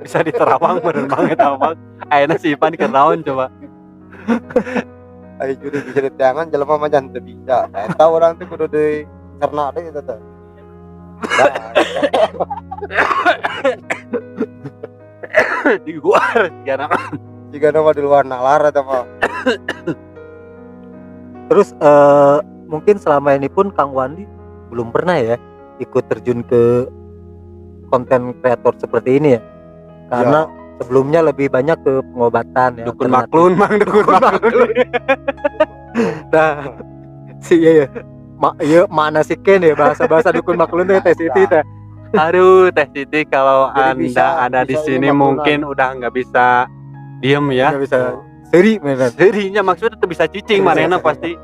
Bisa diterawang bener banget awak. Ayeuna si Ipan keur naon coba? Ayo juri bisa diteangan jelema mah jangan teu bisa. Eta urang teh kudu dicerna deui eta teh. Di luar segala Jika nama di luar nalar eta mah. Terus mungkin selama ini pun Kang Wandi belum pernah ya ikut terjun ke konten kreator seperti ini ya. Karena sebelumnya lebih banyak ke pengobatan ya. dukun maklun mang dukun maklun. Nah, iya mana sih Ken ya bahasa dukun maklun teh Siti teh. Aduh Teh Siti kalau Jadi Anda ada di bisa sini lima mungkin udah nggak bisa diem ya. Nggak bisa seri beneran. Dirinya maksudnya tuh bisa cicing manehna pasti.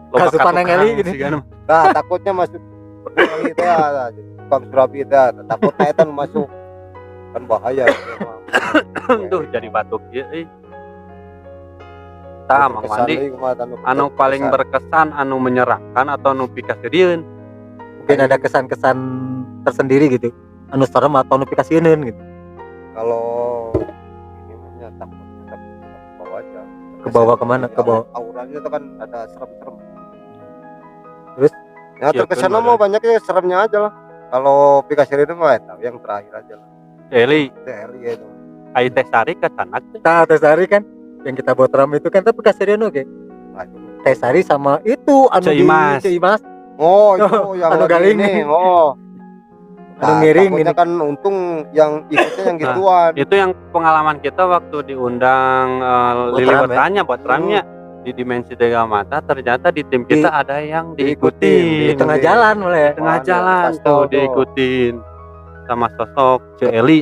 Loba Kasupan yang katukang eli gini. sigana. Nah, takutnya masuk itu ya, tukang surabi itu ya, takutnya itu masuk kan bahaya. Duh jadi batuk ya. Tah Mang Wandi anu paling berkesan anu menyeramkan atau anu pikasieun? Mungkin ada kesan-kesan tersendiri gitu. Anu serem atau anu pikasieun gitu. kalau ini mah takutnya ke bawah aja. Ke bawah kemana? Ke bawah. Auranya itu kan ada serem-serem. Terus? Ya Iya, terkesan bener. mah banyaknya seremnya aja lah. Kalau pikasir itu mah tahu yang terakhir aja lah. Eli, TRI itu. ai Teh Sari ke Canak teh. Nah, Teh Sari kan yang kita buat ram itu kan tapi kasirian oke. Nah, itu. Teh Sari sama itu anu Cik di Imas. Cik Imas. Oh, itu yang anu lagi galing ini. nih. Oh. Anu ngiring takutnya ini. kan untung yang ikutnya yang gituan. Itu yang pengalaman kita waktu diundang Buat Lili ram, ya? bertanya buat ramnya di Dimensi Tiga Mata, ternyata di tim kita ada yang diikutin Di tengah jalan mulai. Di tengah Mana? jalan Kasih tuh tahu tuh. diikutin sama sosok Cek Eli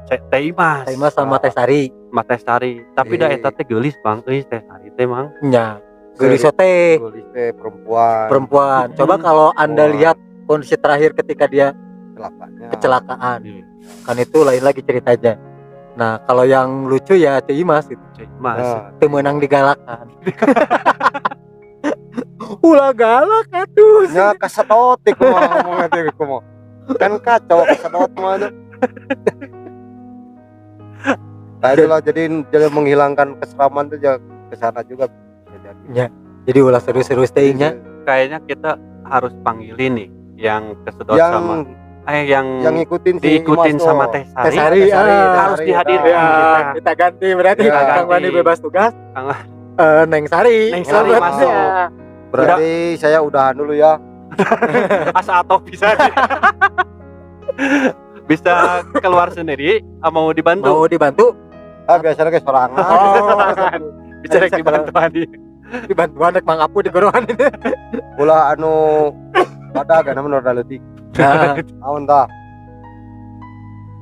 Cek Teh Imas Teh Imas sama Teh Sari. sama Teh Sari. Tapi da Iya. eta teh geulis Bang euy Teh Sari teh Mang. Nya. Gelis teh Gulis teh perempuan. perempuan. Coba kalau Anda Perempuan. lihat kondisi terakhir ketika dia Celakanya. kecelakaan. Iya. Kan itu lain lagi ceritanya. Nah, kalau yang lucu ya Cik Imas itu. Cek Imas. Nah, Teu meunang digalakan. Ulah galak atuh. nya kasatotik mah ngomongnya teh kumaha. Kan kacau kasatot mah aja. Nah, itulah jadi menghilangkan keseraman tuh ke sana juga bisa jadi. Jadi ulah serius-serius teh nya. Kayaknya kita harus panggilin nih yang kesedot sama yang yang ngikutin si diikutin Imas sama tuh. Teh Teh Sari. Sari, Teh Sari, Teh harus Sari, dihadirkan. nah. kita. Kita ganti berarti Ya, Kang ganti. Wandi bebas tugas. Kang- Neng Sari. Neng Sari Selamat masuk. ya. Berarti saya udahan dulu ya. Asa atau bisa bisa keluar sendiri mau dibantu. Mau dibantu? Biasanya kayak sorangan. Bisa rek dibantu Adi. Dibantuan rek Mang Apu di gorohan ini. Ulah anu pada agak namun udah letih. Nah, Aun tah.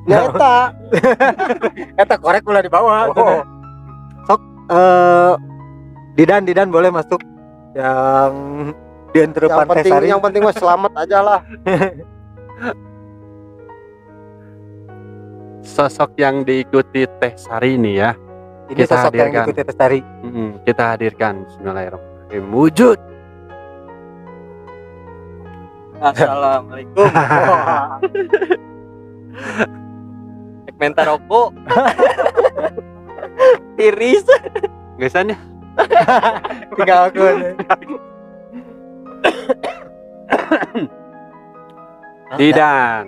Ya eta. Eta korek ulah di bawah. Oh. Sok Didan boleh masuk yang di antara Pantai Sari. Yang penting mah selamat aja lah. Sosok yang diikuti Teh Sari ini ya. Ini Kita sosok yang hadirkan. ikuti Teh Sari. Kita hadirkan. Bismillahirrahmanirrahim. Wujud. Assalamualaikum. Segmentar rokok. Tiris. Biasanya Tinggal aku. Didan.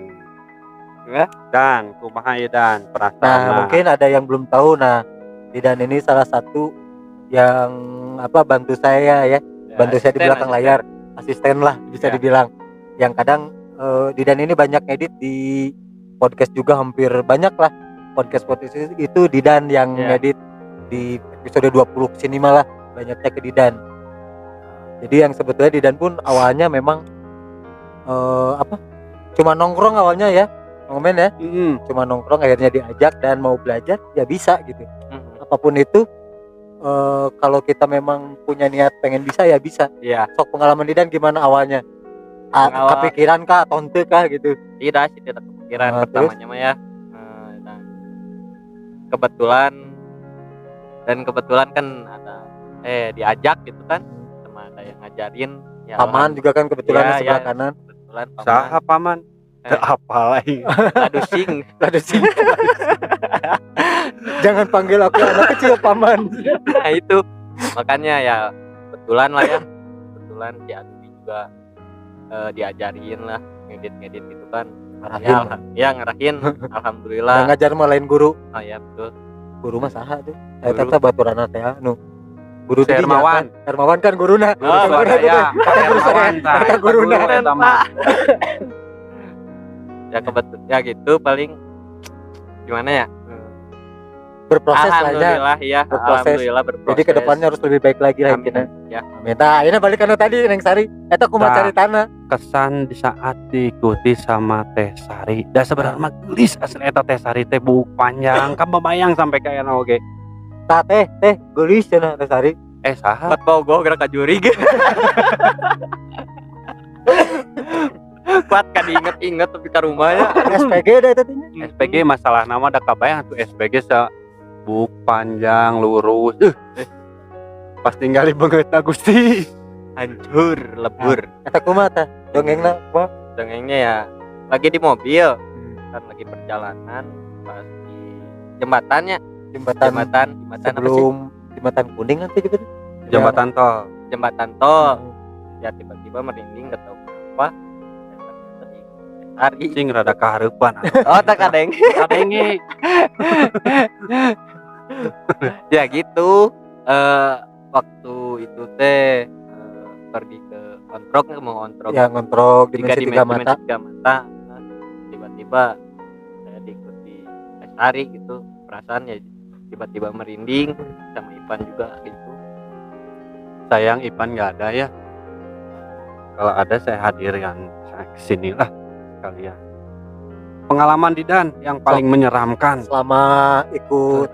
Ya. Dan kumaha Idan perasaan. Nah, mungkin ada yang belum tahu. Nah, Didan ini salah satu yang bantu saya ya. Bantu saya di belakang layar, asisten lah bisa Ya. dibilang. Yang kadang Didan ini banyak edit di podcast juga, hampir banyak lah podcast itu Didan yang Ya. edit di episode 20 kesini malah banyaknya ke Didan. Jadi yang sebetulnya Didan pun awalnya memang cuma nongkrong awalnya ya, ngomen ya, cuma nongkrong, akhirnya diajak dan mau belajar ya bisa gitu. Apapun itu kalau kita memang punya niat pengen bisa ya bisa. Iya. Sok pengalaman Didan gimana awalnya? Awal- Kepikiran kah atau ente kah gitu? Tidak sih, tidak kepikiran. Nah, Pertamanya mah ya. Dan kebetulan kan ada diajak gitu kan, sama ada yang ngajarin. Ya, Paman juga kan kebetulan di sebelah ya, kanan. kebetulan Saha paman? Apa lagi? Aduh sing. Aduh sih. Jangan panggil aku anak kecil paman. Nah itu makanya ya kebetulan lah ya, kebetulan si Adwi juga diajarin lah ngedit gitu kan. Ngarahin. Ya ngarahin. Nah, Alhamdulillah. ngajar mah lain guru. Oh ya betul. Guru mah saha tuh? Saya Guru. tata baturana teh anu. Guru Si Hermawan. Hermawan kan guruna. Oh, saya. Guru saya. Kata guruna. Eta mah. Ya kebetulan ya gitu paling gimana ya? Berproses lah ya. Alhamdulillah ya. Berproses. Alhamdulillah berproses. Jadi kedepannya harus lebih baik lagi lah Amin. kita. Ya. Amin. Nah, ini balik kana tadi Neng Sari. Eta kumaha Nah. cari tanah. Kesan di saat diikuti sama Teh Sari. Da sebenarnya mah geulis asli eta Teh Sari teh buuk panjang, kan bayang sampai kayak oge. Tah teh geulis cenah Teh Sari. Saha? Buat bogoh gerak kajurig. Kuat kan inget tapi ke rumahnya. SPG dah eta teh. SPG masalah nama da kabayang tuh SPG buuk panjang lurus. Pas tinggal di beungeutna Gusti. Hancur, lebur. Eta kumaha tah? Dongengna kumaha? Dongengnya ya lagi di mobil, kan lagi perjalanan pas di jembatannya, Jembatan jembatan apa sih? sebelum jembatan kuning nanti gitu. Jembatan tol. Jembatan tol. Ya tiba-tiba merinding nggak tahu kenapa. Hari. Cing rada kahareupan. Oh tak kadeng. Kadenge. Ya gitu. Waktu itu teh pergi ke ontrok, mau ontrok. Ya ngontrok dimensi tiga mata. Tiga mata. Nah, tiba-tiba saya diikuti Hari gitu, perasaan ya tiba-tiba merinding, sama Ipan juga gitu. Sayang Ipan nggak ada ya. Kalau ada saya hadirkan kesini lah kalian. Pengalaman Didan yang paling menyeramkan. Selama ikut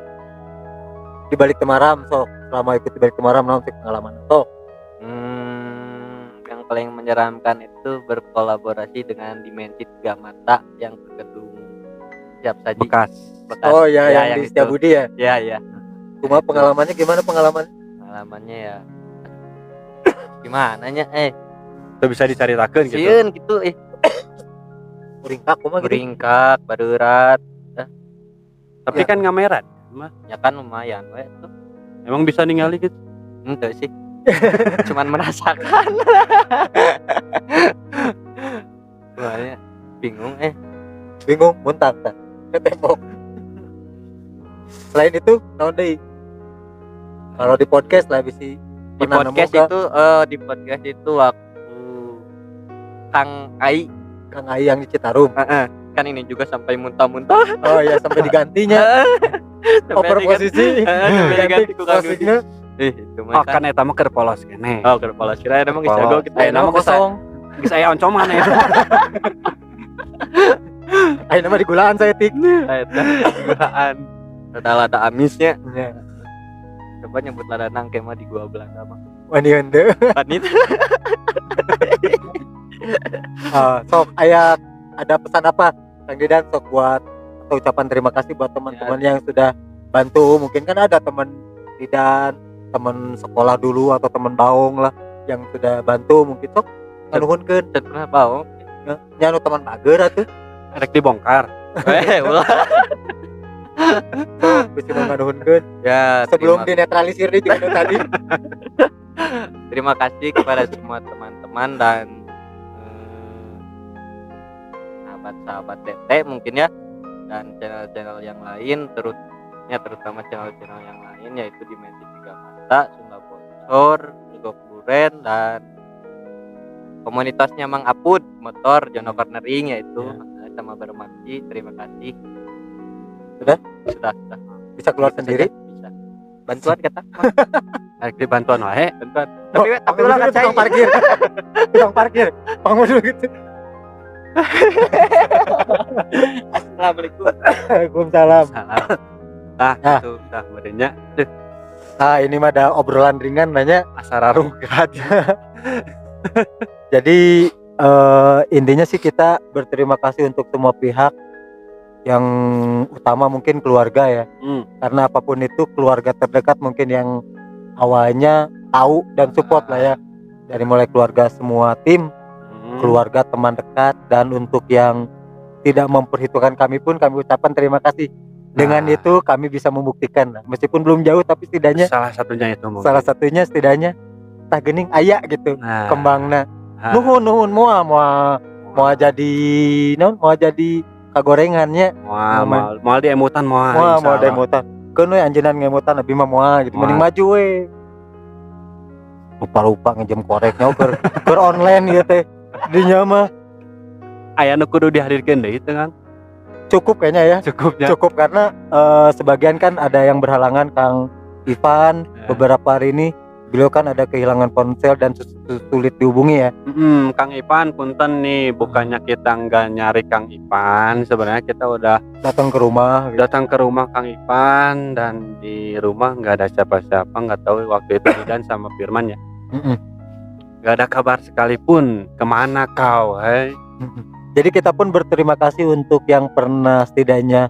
di balik Temaram, selama ikut di balik Temaram nanti pengalaman sok. Yang paling menyeramkan itu berkolaborasi dengan Dimensi Tiga Mata yang ke gedung Siap Saji Bekas. Oh ya, yang di itu. Setiabudi ya. Ya. Cuma pengalamannya gimana pengalaman? Pengalamannya ya gimana nya Itu bisa diceritakan gitu. sieun gitu Beringkak kumaha gitu. beringkak barurat Tapi Ya. kan ngameran. ya kan lumayan we tuh. Emang bisa ningali gitu. Ente sih cuman merasakan soalnya bingung Bingung muntah tah. Ke tembok. Selain itu, naon deui? Kalau di podcast lah bisa di pernah podcast nemu itu di podcast itu waktu Kang Ai Kang Ai yang di Citarum. kan ini juga sampai muntah-muntah Oh iya, sampai digantinya. Over posisi. sampai diganti ku Kang Dudi. posisinya. Itu Oh mah kan eta mah keur polos keneh. oh kepala kira emang geus jago kita Ayeuna mah geus kosong. geus aya oncoman ya. Ayo nama digulaan saya tik. Eta gulaan. Ada amisnya. Ya. Coba nyebut ladanang kayak mah di gua Belanda mah. Wani hende. Panit. Sok ayat ada pesan apa Kang Didan sok buat atau ucapan terima kasih buat teman-teman yang sudah bantu. Mungkin kan ada teman Didan, teman sekolah dulu atau teman baung lah yang sudah bantu, mungkin sok nganuhunkeun. Dan pernah baung Nya anu teman bager atuh. rek dibongkar. Ulah. Sok bisa nganuhunkeun. Ya, Sebelum dinetralisir dia juga tadi. terima kasih kepada semua teman-teman dan sahabat-sahabat Tete mungkin ya, dan channel-channel yang lain, terutama channel-channel yang lain yaitu Dimensi 3 Mata, Sunda Bocor, Juga Duren, dan komunitasnya Mang Apud motor Jono Cornering yaitu sama Bermati. Terima kasih. Sudah. Bisa keluar sendiri. Bisa. Bantuan kata. Harus dibantuan wae. Bantuan. Tapi ulah kan kacai. parkir. Tukang parkir. Bangun dulu gitu. Assalamualaikum. Waalaikumsalam. Salam. Itu udah merenya. Ini mah ada obrolan ringan nanya. Asararuh gerak. Jadi intinya sih kita berterima kasih untuk semua pihak, yang utama mungkin keluarga ya. Karena apapun itu keluarga terdekat mungkin yang awalnya tahu dan support lah ya. Dari mulai keluarga semua tim, keluarga teman dekat, dan untuk yang tidak memperhitungkan kami pun kami ucapkan terima kasih. Dengan itu kami bisa membuktikan lah. Meskipun belum jauh tapi setidaknya salah satunya itu mungkin. Salah satunya setidaknya tah geuning aya gitu. Kembangna. Nuhun mau jadi kagorengannya. Mau di emutan mau di emutan. Keun we anjeunna ngemutan abi mah moal gitu. Mending maju we. Lupa ngejem koreknya keur online ieu teh. Dinya mah aya nu kudu dihadirkeun deui teh kan. Cukup kayaknya ya. Cukup Karena sebagian kan ada yang berhalangan. Kang Ivan beberapa hari ini beliau kan ada kehilangan ponsel dan sulit dihubungi ya. Kang Ipan punten nih, bukannya kita nggak nyari Kang Ipan, sebenarnya kita udah datang ke rumah Kang Ipan, dan di rumah nggak ada siapa-siapa, nggak tahu waktu itu Didan sama Firman ya. Nggak ada kabar sekalipun, kemana kau, hei? Jadi kita pun berterima kasih untuk yang pernah setidaknya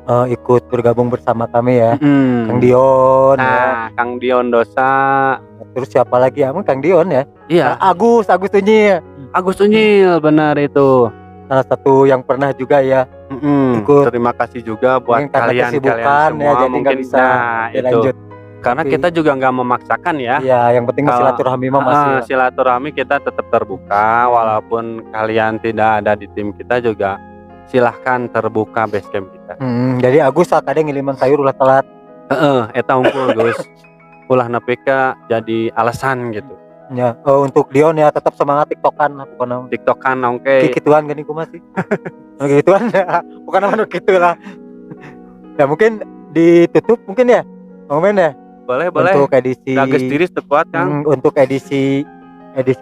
ikut bergabung bersama kami ya. Kang Dion ya. Kang Dion Dosa. Terus siapa lagi ya? Kang Dion ya. Iya. Agus Unyil. Agus Unyil, benar itu. Salah satu yang pernah juga ya. Ikut. Terima kasih juga buat kalian semua. Ya, jadi nggak bisa dilanjut. Karena kita juga nggak memaksakan ya. Iya, yang penting silaturahmi mah masih. Silaturahmi kita tetap terbuka, walaupun kalian tidak ada di tim kita juga silahkan terbuka basecamp kita. Jadi Agus kadang ngiliman sayur ulah telat. Eta unggul Gus. Ulah nepi ka jadi alasan gitu. Ya, untuk Dion ya tetap semangat tiktokan pokoknya. Tiktokan oke. Kikituan gini kumaha sih? Kikituan bukan nama gitu lah. Ya mungkin ditutup mungkin ya. Momen ya. Boleh. Untuk edisi Gages tiris tekuat Kang. Untuk edisi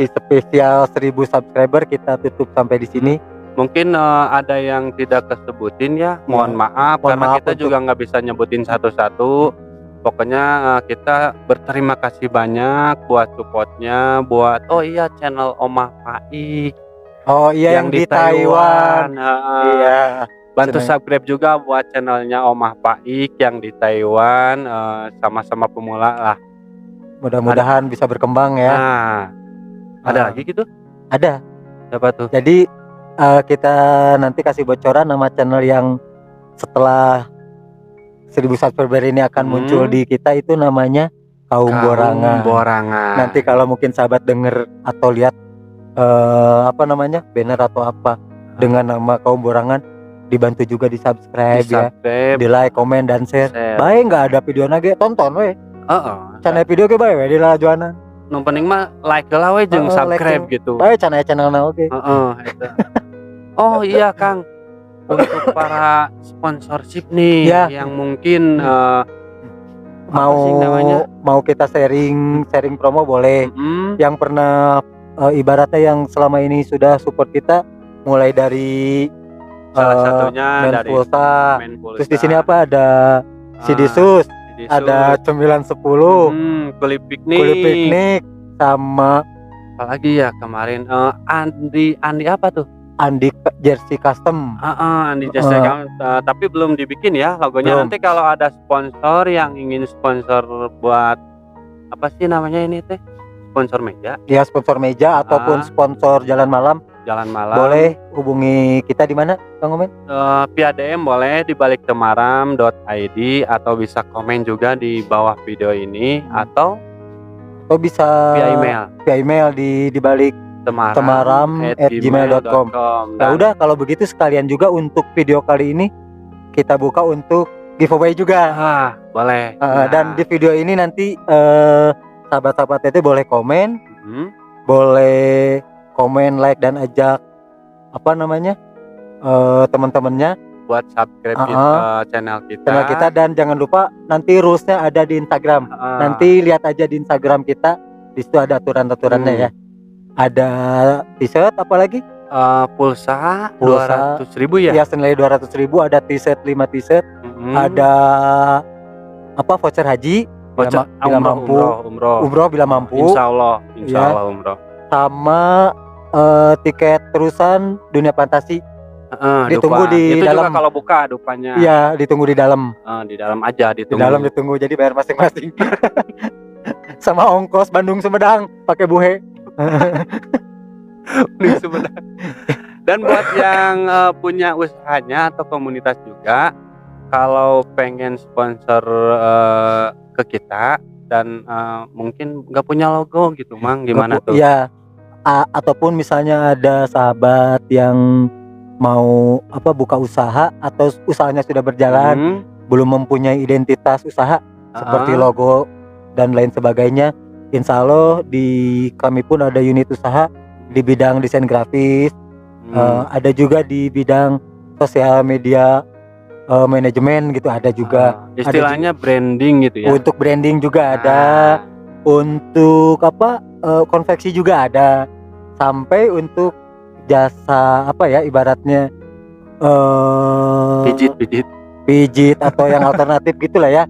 spesial 1000 subscriber kita tutup sampai di sini. Mungkin ada yang tidak kesebutin ya. Mohon maaf karena kita juga nggak bisa nyebutin satu-satu. Pokoknya kita berterima kasih banyak buat supportnya, buat channel Omah Paik. Yang di Taiwan. Iya. Bantu subscribe juga buat channelnya Omah Paik yang di Taiwan. Sama-sama pemula lah. Mudah-mudahan bisa berkembang ya. Ada lagi gitu? Ada. Siapa tuh? Jadi kita nanti kasih bocoran nama channel yang setelah 1000 subscriber ini akan muncul di kita, itu namanya Kaum Borangan. Nanti kalau mungkin sahabat denger atau lihat banner atau apa dengan nama Kaum Borangan, dibantu juga di subscribe ya, di like, komen, dan share. Baik nggak ada video nage tonton we. Channel video ke bae we di lajuanan. Nu penting mah like lah we jeung subscribe gitu. Baik channelna oke. Oh iya Kang, untuk para sponsorship nih yang mungkin mau kita sharing promo boleh. Yang pernah ibaratnya yang selama ini sudah support kita mulai dari salah satunya main dari pulsa. main pulsa. Terus di sini apa ada CD sus, CD ada sus. cemilan 10, Kulit piknik. kulit piknik, sama Apalagi ya kemarin Andi apa tuh? Andi jersey custom. Andi Jasa tapi belum dibikin ya logonya. Belum. Nanti kalau ada sponsor yang ingin sponsor buat apa sih namanya ini teh? Sponsor meja, Ya sponsor meja ataupun sponsor jalan malam, jalan malam. boleh hubungi kita di mana, Kang Omen? Via DM boleh di baliktemaram.id atau bisa komen juga di bawah video ini atau Atau bisa via email di balik temaram@gmail.com. Ya udah, kalau begitu sekalian juga untuk video kali ini kita buka untuk giveaway juga. Boleh. Dan di video ini nanti sahabat-sahabat itu boleh komen, Mhm. boleh komen, like dan ajak apa namanya teman-temannya buat subscribe channel channel kita, dan jangan lupa nanti rulesnya ada di Instagram. Nanti lihat aja di Instagram kita, di situ ada aturan-aturannya ya. Ada t-shirt, apalagi pulsa Pulsa 200.000 ya. ya senilai 200.000, ada t-shirt 5 t-shirt, ada apa voucher haji bila mampu, umroh bila mampu, Insya Allah Ya. umroh. sama tiket terusan dunia fantasi. Ditunggu Dupa. di Itu dalam. juga kalau buka dupanya. Iya, ditunggu di dalam. Di dalam aja Di ditunggu. dalam ditunggu, jadi bayar masing-masing. Sama ongkos Bandung Sumedang pakai buhe. Sebenarnya. Dan buat yang punya usahanya atau komunitas juga, kalau pengen sponsor ke kita dan mungkin nggak punya logo gitu, Mang, gimana tuh? Iya. Ataupun misalnya ada sahabat yang mau buka usaha atau usahanya sudah berjalan, belum mempunyai identitas usaha seperti logo dan lain sebagainya, insya Allah di kami pun ada unit usaha di bidang desain grafis, ada juga di bidang sosial media manajemen gitu, ada juga. Istilahnya branding gitu ya. Untuk branding juga ada, untuk konveksi juga ada, sampai untuk jasa ibaratnya pijit atau yang alternatif gitulah ya.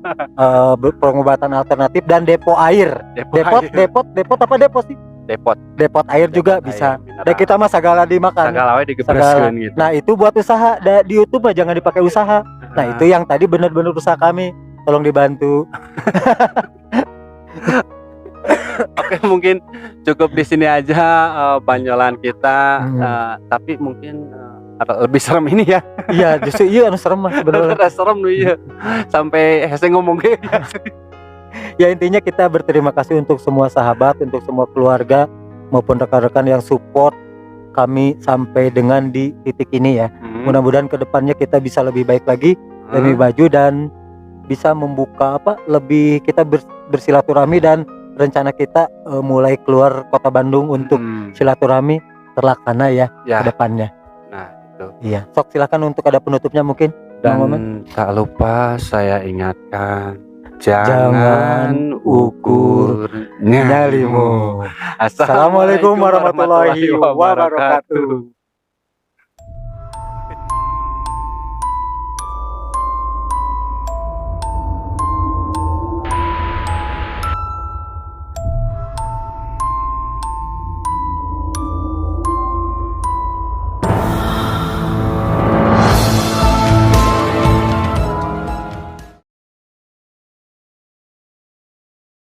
Pengobatan alternatif dan depo air. Depot apa depo sih? Depot air juga bisa. Dan kita mah segala dimakan. Segala we digebreskeun gitu. Nah, itu buat usaha. Di YouTube mah jangan dipakai usaha. Nah, itu yang tadi benar-benar usaha kami. Tolong dibantu. Oke, mungkin cukup di sini aja banyolan kita. Tapi mungkin lebih serem ini ya. Iya, justru iya serem mas sebenarnya. Serem nih ya. Sampai hese ngomong kayak Ya, intinya kita berterima kasih untuk semua sahabat, untuk semua keluarga maupun rekan-rekan yang support kami sampai dengan di titik ini ya. Mudah-mudahan kedepannya kita bisa lebih baik lagi, lebih maju, dan bisa membuka lebih kita bersilaturahmi, dan rencana kita mulai keluar kota Bandung untuk silaturahmi terlaksana ya ke depannya. Nah, itu. Iya. Sok silakan untuk ada penutupnya mungkin. Dan tak lupa saya ingatkan, jangan ukur nyalimu. Assalamualaikum warahmatullahi wabarakatuh.